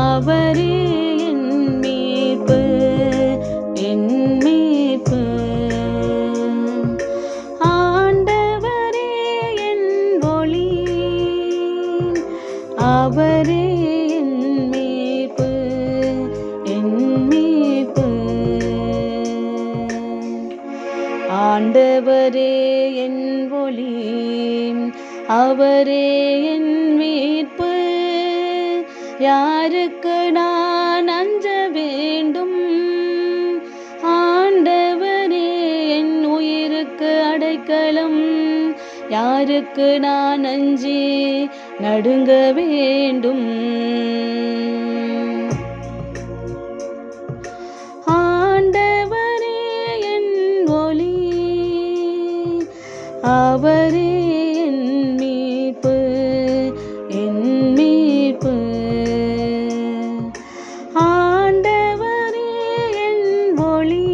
அவரே என் மீட்பு, என் மீட்பு. ஆண்டவரே என் ஒளி, அவரே என் மீட்பு, என் மீட்பு. ஆண்டவரே என் ஒளி, அவரே என் மீட்பு. யாருக்கு நான் அஞ்ச வேண்டும்? ஆண்டவரே என் உயிருக்கு அடைக்கலம். யாருக்கு நான் அஞ்சி நடுங்க வேண்டும்? ஆண்டவரே என் ஒளி, அவரே என் மீட்பு, என் மீட்பு. ஆண்டவரே என் ஒளி,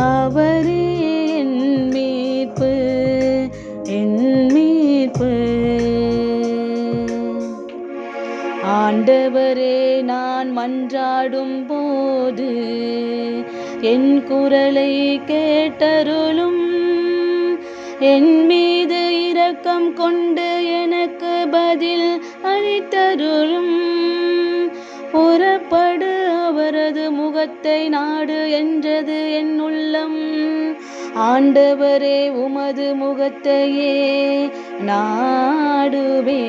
அவரே என் மீட்பு, என் மீட்பு. ஆண்டவரே நான் மன்றாடும் போது என் குரலை கேட்டருளும். என் மீது இரக்கம் கொண்டு எனக்கு பதில் அளித்தருளும். புறப்படு, அவரது முகத்தை நாடு என்றது என் உள்ளம். ஆண்டவரே உமது முகத்தையே நாடுவே.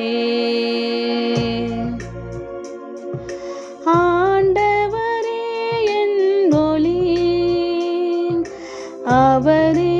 ஆண்டவரே என் ஒளி, அவரே